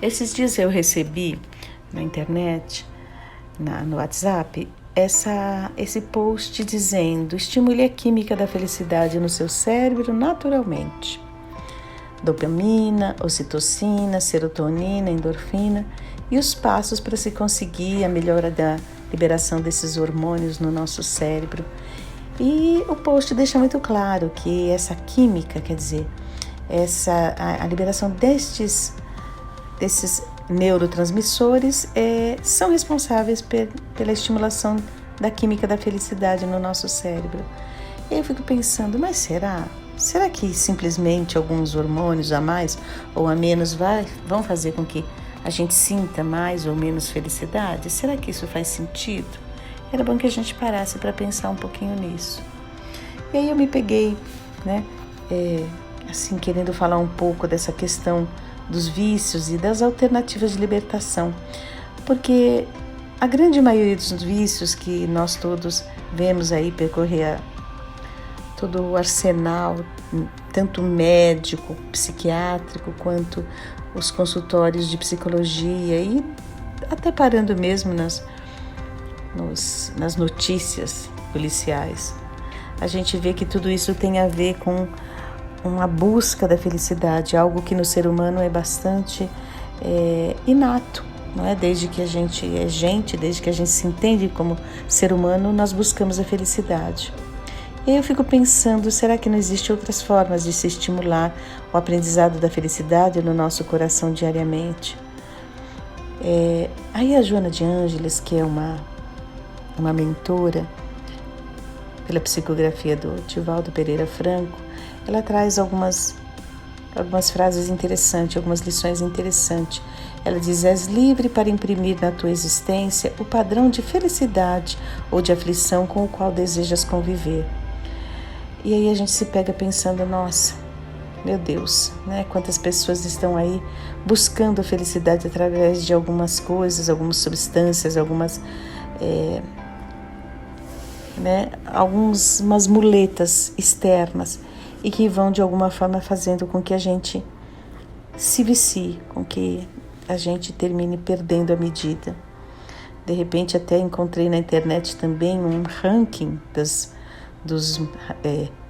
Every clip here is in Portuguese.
Esses dias eu recebi na internet, no WhatsApp, esse post dizendo: estimule a química da felicidade no seu cérebro naturalmente. Dopamina, ocitocina, serotonina, endorfina e os passos para se conseguir a melhora da liberação desses hormônios no nosso cérebro. E o post deixa muito claro que essa química, quer dizer, a liberação desses neurotransmissores são responsáveis pela estimulação da química da felicidade no nosso cérebro. E eu fico pensando, mas será que simplesmente alguns hormônios a mais ou a menos vão fazer com que a gente sinta mais ou menos felicidade? Será que isso faz sentido? Era bom que a gente parasse para pensar um pouquinho nisso. E aí eu me peguei, assim, querendo falar um pouco dessa questão dos vícios e das alternativas de libertação, porque a grande maioria dos vícios que nós todos vemos aí percorrer todo o arsenal, tanto médico, psiquiátrico, quanto os consultórios de psicologia e até parando mesmo nas notícias policiais, a gente vê que tudo isso tem a ver com uma busca da felicidade, algo que no ser humano é bastante inato, não é? Desde que a gente é gente, desde que a gente se entende como ser humano, nós buscamos a felicidade. E aí eu fico pensando, será que não existem outras formas de se estimular o aprendizado da felicidade no nosso coração diariamente? Aí a Joana de Ângeles, que é uma mentora pela psicografia do Divaldo Pereira Franco, ela traz algumas frases interessantes, algumas lições interessantes. Ela diz: és livre para imprimir na tua existência o padrão de felicidade ou de aflição com o qual desejas conviver. E aí a gente se pega pensando, nossa, meu Deus, né? Quantas pessoas estão aí buscando a felicidade através de algumas coisas, algumas substâncias, algumas umas muletas externas e que vão de alguma forma fazendo com que a gente se vicie, com que a gente termine perdendo a medida. De repente até encontrei na internet também um ranking dos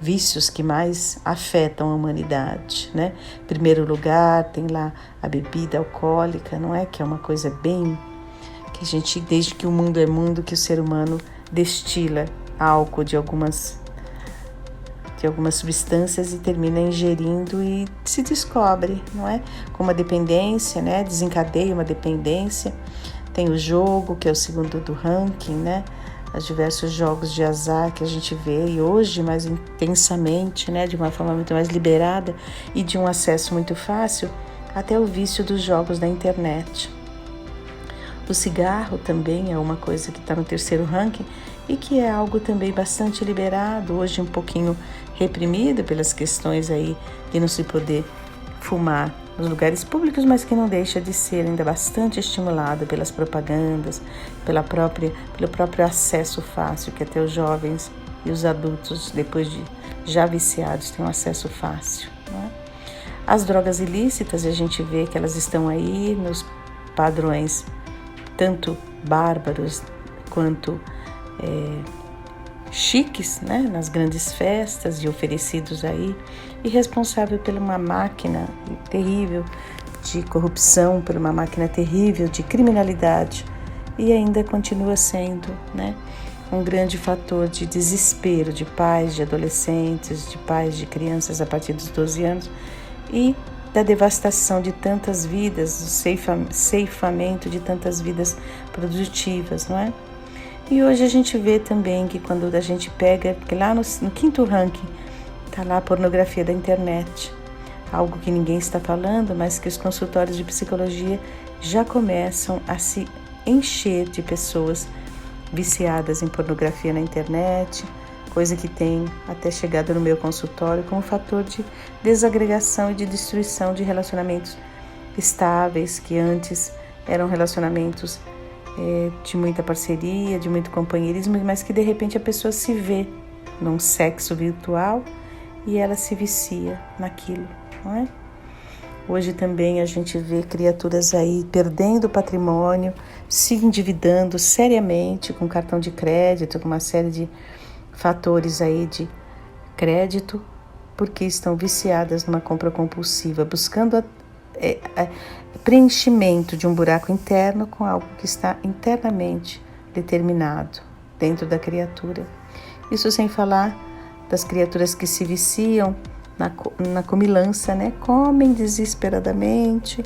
vícios que mais afetam a humanidade, né? Em primeiro lugar tem lá a bebida alcoólica, não é? Que é uma coisa bem que a gente, desde que o mundo é mundo, que o ser humano destila álcool de algumas substâncias e termina ingerindo e se descobre, não é? Com uma dependência, né? Desencadeia uma dependência. Tem o jogo, que é o segundo do ranking, né? Os diversos jogos de azar que a gente vê e hoje mais intensamente, né? De uma forma muito mais liberada e de um acesso muito fácil, até o vício dos jogos da internet. O cigarro também é uma coisa que está no terceiro ranking e que é algo também bastante liberado, hoje um pouquinho reprimido pelas questões aí de não se poder fumar nos lugares públicos, mas que não deixa de ser ainda bastante estimulado pelas propagandas, pelo próprio acesso fácil que até os jovens e os adultos, depois de já viciados, têm um acesso fácil, né? As drogas ilícitas, a gente vê que elas estão aí nos padrões tanto bárbaros quanto chiques, né, nas grandes festas e oferecidos aí, e responsável por uma máquina terrível de corrupção, por uma máquina terrível de criminalidade, e ainda continua sendo, né, um grande fator de desespero de pais, de adolescentes, de pais de crianças a partir dos 12 anos e da devastação de tantas vidas, do ceifamento de tantas vidas produtivas, não é? E hoje a gente vê também que quando a gente pega, porque lá no quinto ranking está lá a pornografia da internet, algo que ninguém está falando, mas que os consultórios de psicologia já começam a se encher de pessoas viciadas em pornografia na internet, coisa que tem até chegado no meu consultório como fator de desagregação e de destruição de relacionamentos estáveis, que antes eram relacionamentos de muita parceria, de muito companheirismo, mas que de repente a pessoa se vê num sexo virtual e ela se vicia naquilo, não é? Hoje também a gente vê criaturas aí perdendo patrimônio, se endividando seriamente com cartão de crédito, com uma série de fatores aí de crédito, porque estão viciadas numa compra compulsiva, buscando preenchimento de um buraco interno com algo que está internamente determinado dentro da criatura. Isso sem falar das criaturas que se viciam na comilança, né? Comem desesperadamente,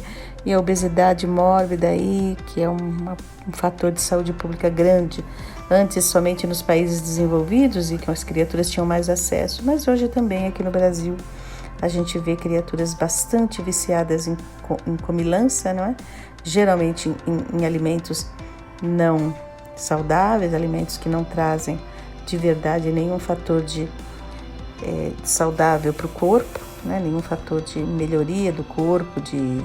e a obesidade mórbida aí, que é um fator de saúde pública grande, antes somente nos países desenvolvidos e que as criaturas tinham mais acesso, mas hoje também aqui no Brasil a gente vê criaturas bastante viciadas em comilança, não é? Geralmente em alimentos não saudáveis, alimentos que não trazem de verdade nenhum fator saudável para o corpo, né? Nenhum fator de melhoria do corpo, de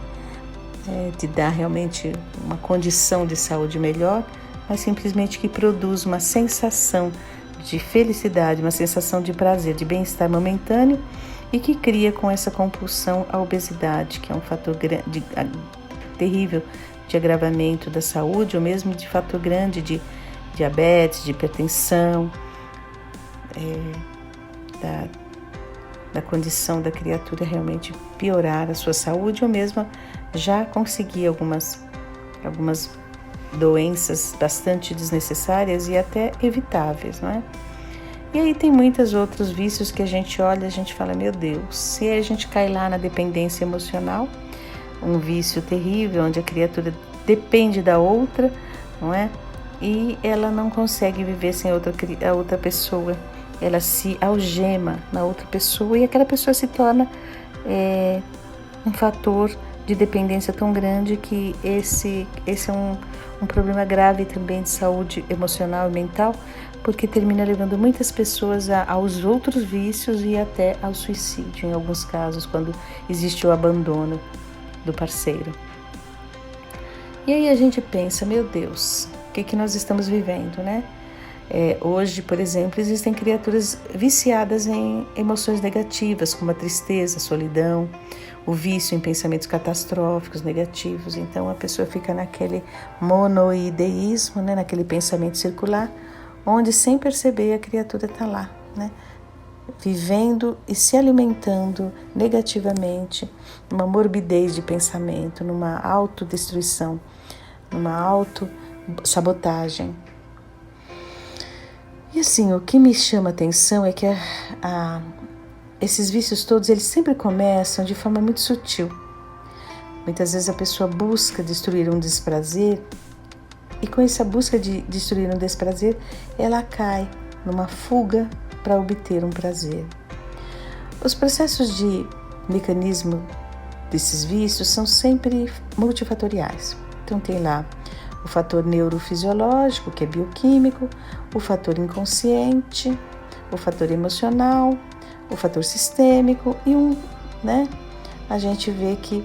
dar realmente uma condição de saúde melhor, mas simplesmente que produz uma sensação de felicidade, uma sensação de prazer, de bem-estar momentâneo, e que cria com essa compulsão a obesidade, que é um fator terrível de agravamento da saúde, ou mesmo de fator grande de diabetes, de hipertensão, da condição da criatura realmente piorar a sua saúde, ou mesmo já conseguir algumas doenças bastante desnecessárias e até evitáveis, não é? E aí tem muitos outros vícios que a gente olha, a gente fala, meu Deus, se a gente cai lá na dependência emocional, um vício terrível, onde a criatura depende da outra, não é? E ela não consegue viver sem a outra pessoa, ela se algema na outra pessoa, e aquela pessoa se torna um fator de dependência tão grande que esse é um problema grave também de saúde emocional e mental, porque termina levando muitas pessoas aos outros vícios e até ao suicídio, em alguns casos, quando existe o abandono do parceiro. E aí a gente pensa, meu Deus, o que nós estamos vivendo, né? Hoje, por exemplo, existem criaturas viciadas em emoções negativas, como a tristeza, a solidão, o vício em pensamentos catastróficos, negativos. Então a pessoa fica naquele monoideísmo, né? Naquele pensamento circular, onde sem perceber a criatura está lá, né? Vivendo e se alimentando negativamente, numa morbidez de pensamento, numa autodestruição, numa autossabotagem. E assim, o que me chama a atenção é que esses vícios todos, eles sempre começam de forma muito sutil. Muitas vezes a pessoa busca destruir um desprazer, e com essa busca de destruir um desprazer, ela cai numa fuga para obter um prazer. Os processos de mecanismo desses vícios são sempre multifatoriais. Então tem lá o fator neurofisiológico, que é bioquímico, o fator inconsciente, o fator emocional, o fator sistêmico e a gente vê que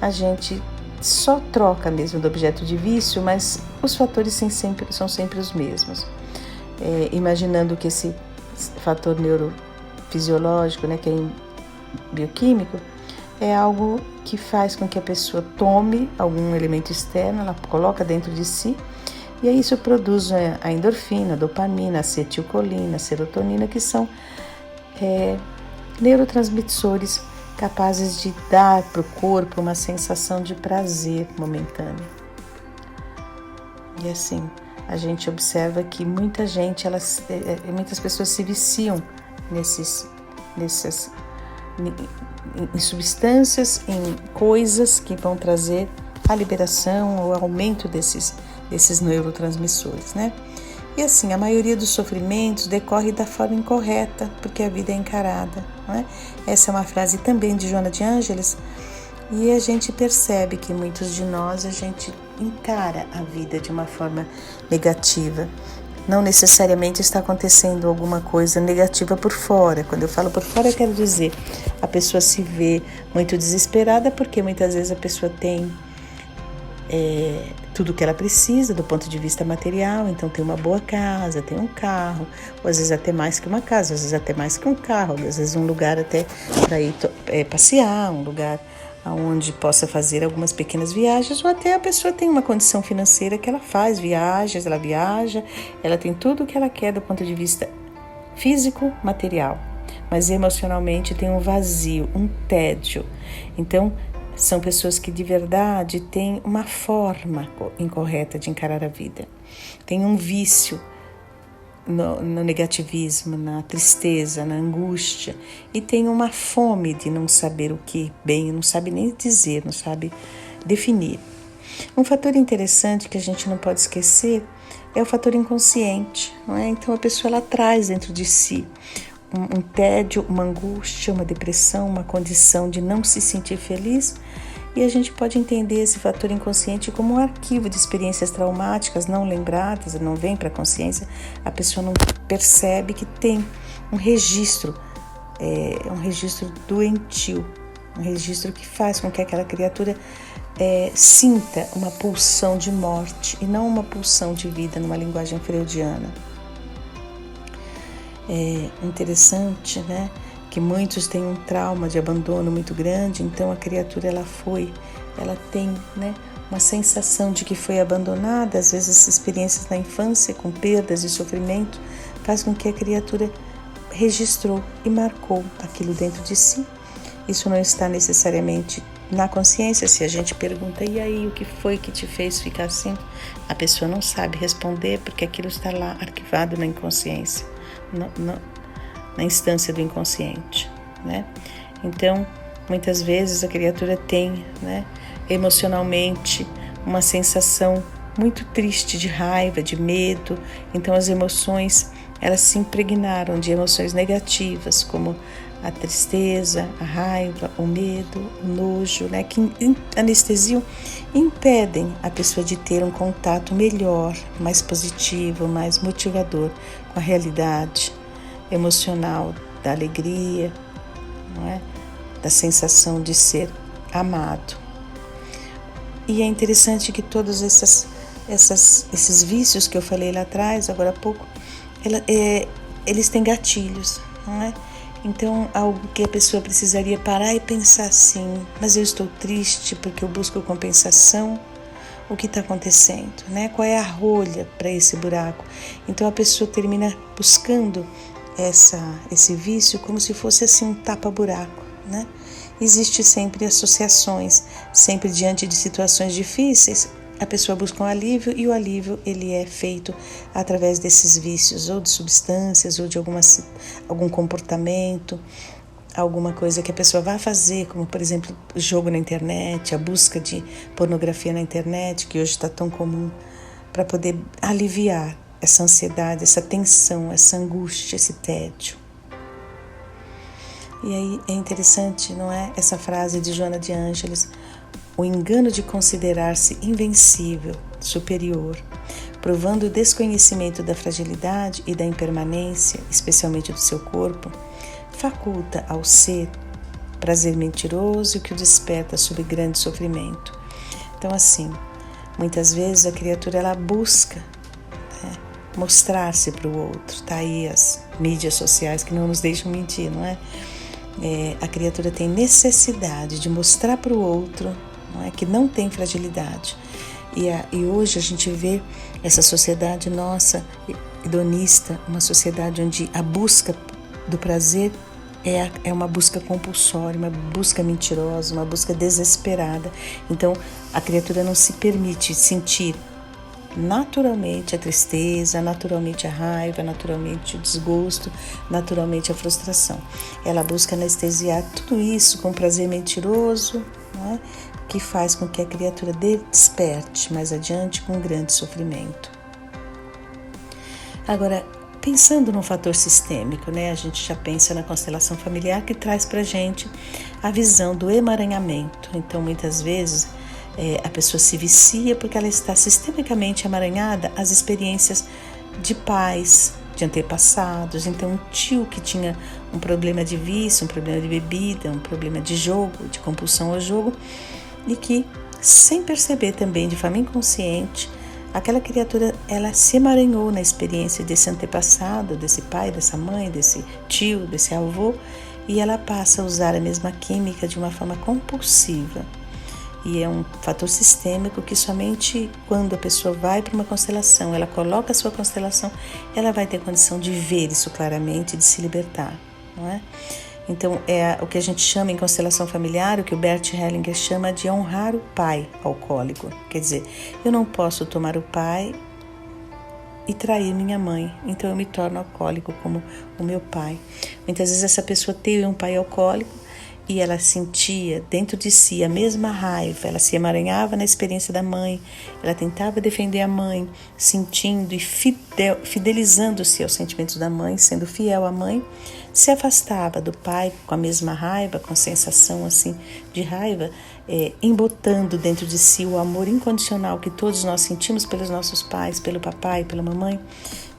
a gente só troca mesmo do objeto de vício, mas os fatores são sempre os mesmos. Imaginando que esse fator neurofisiológico, que é bioquímico, é algo que faz com que a pessoa tome algum elemento externo, ela coloca dentro de si, e aí isso produz a endorfina, a dopamina, a acetilcolina, a serotonina, que são neurotransmissores capazes de dar para o corpo uma sensação de prazer momentâneo. E assim, a gente observa que muitas pessoas se viciam em substâncias, em coisas que vão trazer a liberação ou aumento desses neurotransmissores, né? E assim, a maioria dos sofrimentos decorre da forma incorreta, porque a vida é encarada, não é? Essa é uma frase também de Joana de Ângeles, e a gente percebe que muitos de nós, a gente encara a vida de uma forma negativa. Não necessariamente está acontecendo alguma coisa negativa por fora. Quando eu falo por fora, eu quero dizer, a pessoa se vê muito desesperada, porque muitas vezes a pessoa tem tudo que ela precisa do ponto de vista material, então tem uma boa casa, tem um carro, ou às vezes até mais que uma casa, às vezes até mais que um carro, às vezes um lugar até para ir passear, um lugar onde possa fazer algumas pequenas viagens, ou até a pessoa tem uma condição financeira que ela faz viagens, ela viaja, ela tem tudo o que ela quer do ponto de vista físico, material, mas emocionalmente tem um vazio, um tédio. Então, são pessoas que de verdade têm uma forma incorreta de encarar a vida, tem um vício no negativismo, na tristeza, na angústia, e tem uma fome de não saber o que bem, não sabe nem dizer, não sabe definir. Um fator interessante que a gente não pode esquecer é o fator inconsciente, não é? Então a pessoa ela traz dentro de si um tédio, uma angústia, uma depressão, uma condição de não se sentir feliz. E a gente pode entender esse fator inconsciente como um arquivo de experiências traumáticas não lembradas, não vem para a consciência, a pessoa não percebe que tem um registro doentio, um registro que faz com que aquela criatura sinta uma pulsão de morte e não uma pulsão de vida, numa linguagem freudiana. É interessante, né? Que muitos têm um trauma de abandono muito grande, então a criatura ela tem, né, uma sensação de que foi abandonada. Às vezes essas experiências na infância com perdas e sofrimento faz com que a criatura registrou e marcou aquilo dentro de si. Isso não está necessariamente na consciência. Se a gente pergunta, e aí, o que foi que te fez ficar assim? A pessoa não sabe responder porque aquilo está lá arquivado na inconsciência, na instância do inconsciente, né? Então, muitas vezes a criatura tem, né, emocionalmente uma sensação muito triste de raiva, de medo. Então as emoções, elas se impregnaram de emoções negativas, como a tristeza, a raiva, o medo, o nojo, né, que anestesiam, impedem a pessoa de ter um contato melhor, mais positivo, mais motivador com a realidade emocional da alegria, não é? Da sensação de ser amado. E é interessante que todos esses vícios que eu falei lá atrás, agora há pouco, eles têm gatilhos, não é? Então, algo que a pessoa precisaria parar e pensar assim, mas eu estou triste porque eu busco compensação. O que está acontecendo, né? Qual é a rolha para esse buraco? Então a pessoa termina buscando esse vício como se fosse assim um tapa-buraco, né? Existe sempre associações, sempre diante de situações difíceis, a pessoa busca um alívio, e o alívio ele é feito através desses vícios, ou de substâncias, ou de algum comportamento, alguma coisa que a pessoa vai fazer, como por exemplo o jogo na internet, a busca de pornografia na internet, que hoje está tão comum, para poder aliviar essa ansiedade, essa tensão, essa angústia, esse tédio. E aí é interessante, não é? Essa frase de Joana de Ângeles: o engano de considerar-se invencível, superior, provando o desconhecimento da fragilidade e da impermanência, especialmente do seu corpo, faculta ao ser prazer mentiroso que o desperta sob grande sofrimento. Então, assim, muitas vezes a criatura ela busca, né, mostrar-se para o outro. Tá aí as mídias sociais que não nos deixam mentir, não é? A criatura tem necessidade de mostrar para o outro, não é, que não tem fragilidade. E hoje a gente vê essa sociedade nossa, hedonista, uma sociedade onde a busca do prazer é uma busca compulsória, uma busca mentirosa, uma busca desesperada. Então a criatura não se permite sentir naturalmente a tristeza, naturalmente a raiva, naturalmente o desgosto, naturalmente a frustração. Ela busca anestesiar tudo isso com prazer mentiroso, não é? Que faz com que a criatura desperte mais adiante com grande sofrimento. Agora, pensando no fator sistêmico, né? A gente já pensa na constelação familiar, que traz para a gente a visão do emaranhamento. Então, muitas vezes, a pessoa se vicia porque ela está sistemicamente emaranhada às experiências de pais, de antepassados. Então, um tio que tinha um problema de vício, um problema de bebida, um problema de jogo, de compulsão ao jogo, e que, sem perceber também, de forma inconsciente, aquela criatura ela se emaranhou na experiência desse antepassado, desse pai, dessa mãe, desse tio, desse avô, e ela passa a usar a mesma química de uma forma compulsiva. E é um fator sistêmico que somente quando a pessoa vai para uma constelação, ela coloca a sua constelação, ela vai ter condição de ver isso claramente e de se libertar, não é? Então, é o que a gente chama em constelação familiar, o que o Bert Hellinger chama de honrar o pai alcoólico. Quer dizer, eu não posso tomar o pai e trair minha mãe, então eu me torno alcoólico como o meu pai. Muitas vezes essa pessoa teve um pai alcoólico e ela sentia dentro de si a mesma raiva, ela se emaranhava na experiência da mãe, ela tentava defender a mãe, sentindo e fidelizando-se aos sentimentos da mãe, sendo fiel à mãe, se afastava do pai com a mesma raiva, com a sensação assim de raiva, embotando dentro de si o amor incondicional que todos nós sentimos pelos nossos pais, pelo papai, pela mamãe.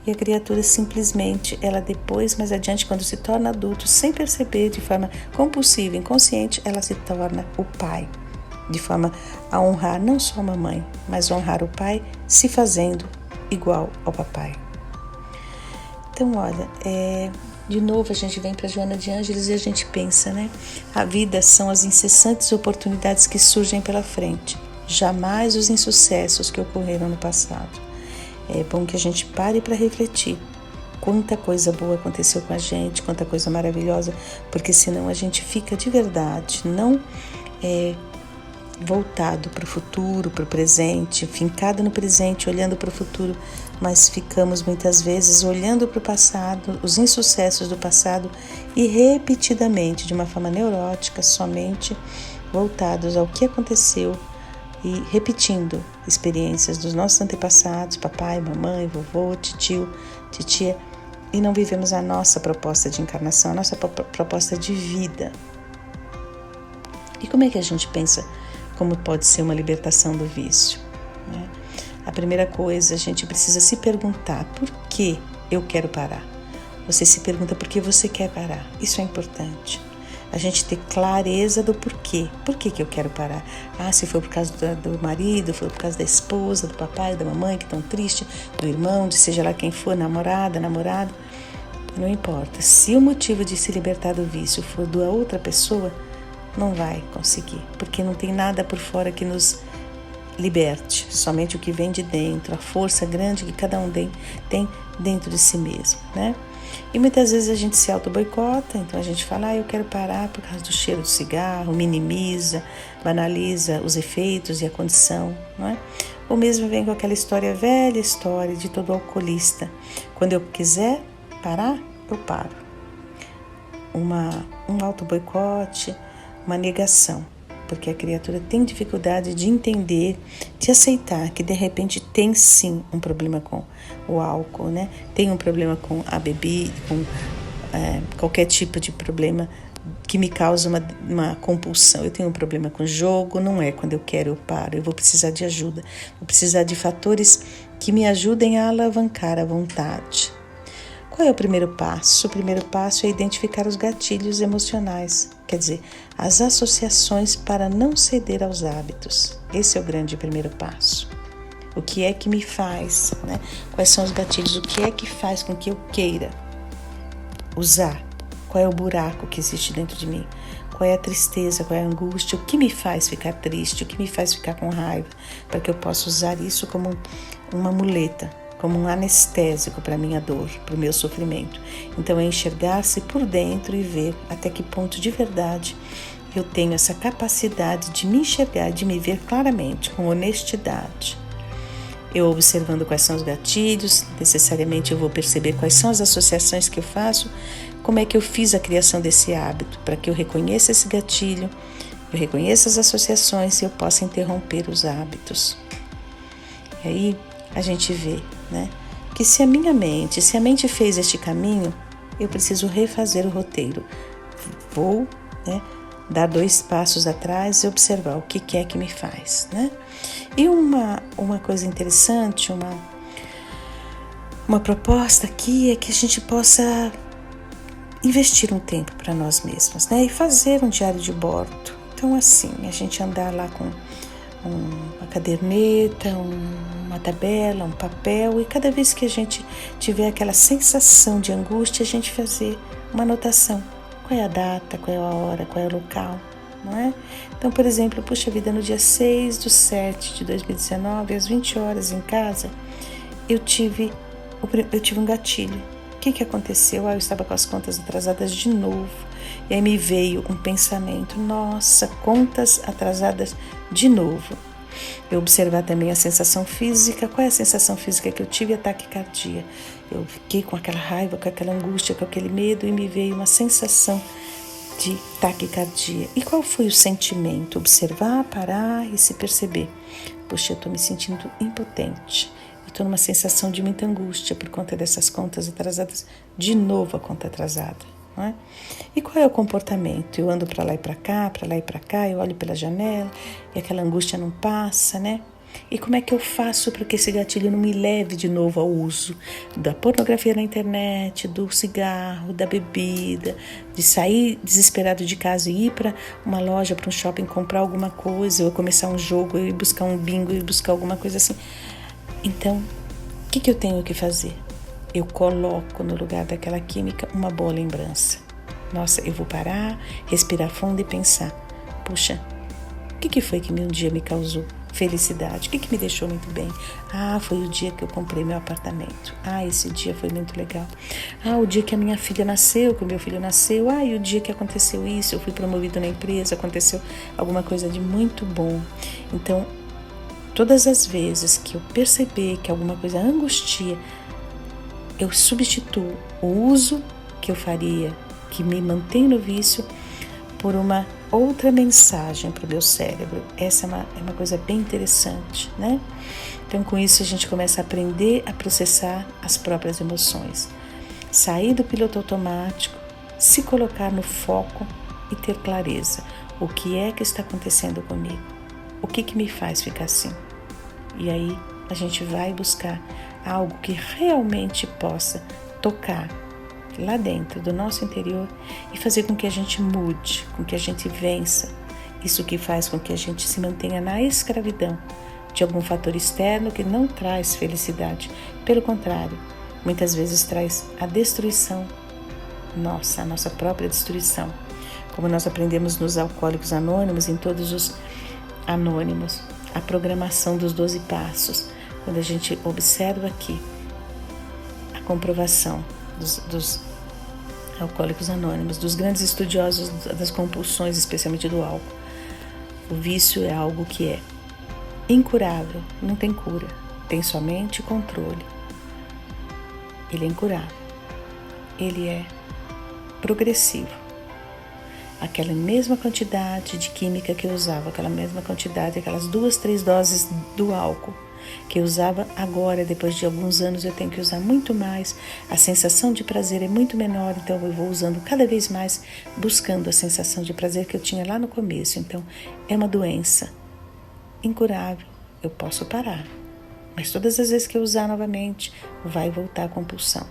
E a criatura simplesmente, ela depois, mais adiante, quando se torna adulto, sem perceber, de forma compulsiva, inconsciente, ela se torna o pai, de forma a honrar não só a mamãe, mas honrar o pai, se fazendo igual ao papai. Então, olha, de novo a gente vem para Joana de Ângeles e a gente pensa, né? A vida são as incessantes oportunidades que surgem pela frente, jamais os insucessos que ocorreram no passado. É bom que a gente pare para refletir quanta coisa boa aconteceu com a gente, quanta coisa maravilhosa, porque senão a gente fica de verdade, não voltado para o futuro, para o presente, fincado no presente, olhando para o futuro, mas ficamos muitas vezes olhando para o passado, os insucessos do passado e repetidamente, de uma forma neurótica, somente voltados ao que aconteceu e repetindo experiências dos nossos antepassados, papai, mamãe, vovô, tio, titia, e não vivemos a nossa proposta de encarnação, a nossa proposta de vida. E como é que a gente pensa como pode ser uma libertação do vício, né? A primeira coisa, a gente precisa se perguntar por que eu quero parar. Você se pergunta por que você quer parar. Isso é importante. A gente ter clareza do porquê. Por que eu quero parar? Se foi por causa do marido, foi por causa da esposa, do papai, da mamãe que estão tristes, do irmão, de seja lá quem for, namorada, namorado. Não importa. Se o motivo de se libertar do vício for da outra pessoa, não vai conseguir. Porque não tem nada por fora que nos liberte. Somente o que vem de dentro, a força grande que cada um tem dentro de si mesmo, né? E muitas vezes a gente se auto-boicota, então a gente fala, eu quero parar por causa do cheiro do cigarro, minimiza, banaliza os efeitos e a condição, não é? Ou mesmo vem com aquela velha história de todo alcoolista. Quando eu quiser parar, eu paro. Um auto-boicote, uma negação, porque a criatura tem dificuldade de entender, de aceitar que de repente tem sim um problema com o álcool, né? Tem um problema com a bebida, com qualquer tipo de problema que me causa uma compulsão. Eu tenho um problema com jogo, não é quando eu quero eu paro, eu vou precisar de ajuda, vou precisar de fatores que me ajudem a alavancar a vontade. Qual é o primeiro passo? O primeiro passo é identificar os gatilhos emocionais, quer dizer, as associações para não ceder aos hábitos. Esse é o grande primeiro passo. O que é que me faz, né? Quais são os gatilhos? O que é que faz com que eu queira usar? Qual é o buraco que existe dentro de mim? Qual é a tristeza? Qual é a angústia? O que me faz ficar triste? O que me faz ficar com raiva? Para que eu possa usar isso como uma muleta, como um anestésico para a minha dor, para o meu sofrimento. Então é enxergar-se por dentro e ver até que ponto de verdade eu tenho essa capacidade de me enxergar, de me ver claramente, com honestidade. Eu observando quais são os gatilhos, necessariamente eu vou perceber quais são as associações que eu faço, como é que eu fiz a criação desse hábito, para que eu reconheça esse gatilho, eu reconheça as associações e eu possa interromper os hábitos. E aí a gente vê, né, que se a mente fez este caminho, eu preciso refazer o roteiro. Vou, né, dar 2 passos atrás e observar o que é que me faz, né? E uma coisa interessante, uma proposta aqui é que a gente possa investir um tempo para nós mesmos, né? E fazer um diário de bordo. Então, assim, a gente andar lá com uma caderneta, uma tabela, um papel, e cada vez que a gente tiver aquela sensação de angústia, a gente fazer uma anotação. Qual é a data, qual é a hora, qual é o local, não é? Então, por exemplo, puxa vida, no dia 6/7/2019, às 20 horas em casa, eu tive um gatilho. O que aconteceu? Eu estava com as contas atrasadas de novo. E aí me veio um pensamento, nossa, contas atrasadas de novo. Eu observar também a sensação física. Qual é a sensação física que eu tive? Ataque cardíaco. Eu fiquei com aquela raiva, com aquela angústia, com aquele medo e me veio uma sensação de taquicardia. E qual foi o sentimento? Observar, parar e se perceber. Poxa, eu estou me sentindo impotente. Eu estou numa sensação de muita angústia por conta dessas contas atrasadas. De novo a conta atrasada. Não é? E qual é o comportamento? Eu ando para lá e para cá, eu olho pela janela e aquela angústia não passa, né? E como é que eu faço para que esse gatilho não me leve de novo ao uso da pornografia na internet, do cigarro, da bebida, de sair desesperado de casa e ir para uma loja, para um shopping, comprar alguma coisa, ou começar um jogo, eu ir buscar um bingo, eu ir buscar alguma coisa assim. Então, o que eu tenho que fazer? Eu coloco no lugar daquela química uma boa lembrança. Nossa, eu vou parar, respirar fundo e pensar, puxa, o que foi que um dia me causou felicidade? O que me deixou muito bem? Ah, foi o dia que eu comprei meu apartamento. Ah, esse dia foi muito legal. Ah, o dia que a minha filha nasceu, que o meu filho nasceu. Ah, e o dia que aconteceu isso, eu fui promovido na empresa, aconteceu alguma coisa de muito bom. Então, todas as vezes que eu perceber que alguma coisa angustia, eu substituo o uso que eu faria, que me mantém no vício, por uma outra mensagem para o meu cérebro. Essa é uma coisa bem interessante, né? Então, com isso, a gente começa a aprender a processar as próprias emoções. Sair do piloto automático, se colocar no foco e ter clareza. O que é que está acontecendo comigo? O que me faz ficar assim? E aí, a gente vai buscar algo que realmente possa tocar lá dentro do nosso interior e fazer com que a gente mude, com que a gente vença. Isso que faz com que a gente se mantenha na escravidão de algum fator externo que não traz felicidade. Pelo contrário, muitas vezes traz a destruição nossa, a nossa própria destruição. Como nós aprendemos nos Alcoólicos Anônimos, em todos os anônimos, a programação dos 12 passos, quando a gente observa aqui a comprovação dos Alcoólicos Anônimos, dos grandes estudiosos das compulsões, especialmente do álcool. O vício é algo que é incurável, não tem cura, tem somente controle. Ele é incurável, ele é progressivo. Aquela mesma quantidade de química que eu usava, aquela mesma quantidade, aquelas 2, 3 doses do álcool que eu usava agora, depois de alguns anos, eu tenho que usar muito mais. A sensação de prazer é muito menor, então eu vou usando cada vez mais, buscando a sensação de prazer que eu tinha lá no começo. Então, é uma doença incurável. Eu posso parar, mas todas as vezes que eu usar novamente, vai voltar a compulsão.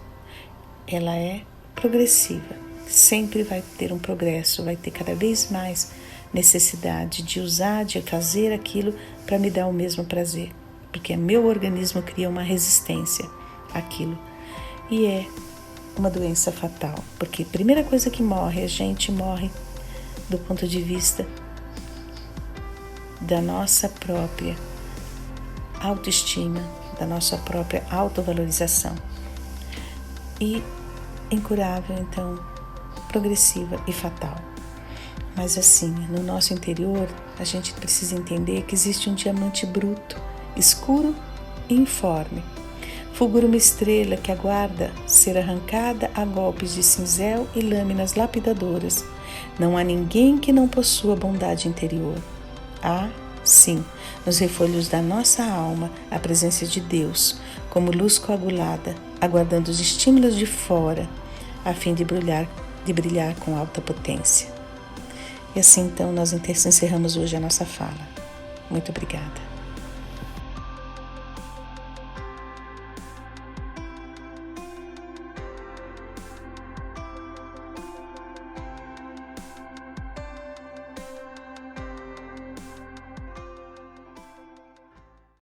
Ela é progressiva, sempre vai ter um progresso, vai ter cada vez mais necessidade de usar, de fazer aquilo para me dar o mesmo prazer. Porque meu organismo cria uma resistência àquilo. E é uma doença fatal. Porque a primeira coisa que morre, a gente morre do ponto de vista da nossa própria autoestima, da nossa própria autovalorização. E incurável, então, progressiva e fatal. Mas assim, no nosso interior, a gente precisa entender que existe um diamante bruto, escuro e informe. Fulgura uma estrela que aguarda ser arrancada a golpes de cinzel e lâminas lapidadoras. Não há ninguém que não possua bondade interior. Há, sim, nos refolhos da nossa alma, a presença de Deus, como luz coagulada, aguardando os estímulos de fora, a fim de brilhar com alta potência. E assim, então, nós encerramos hoje a nossa fala. Muito obrigada.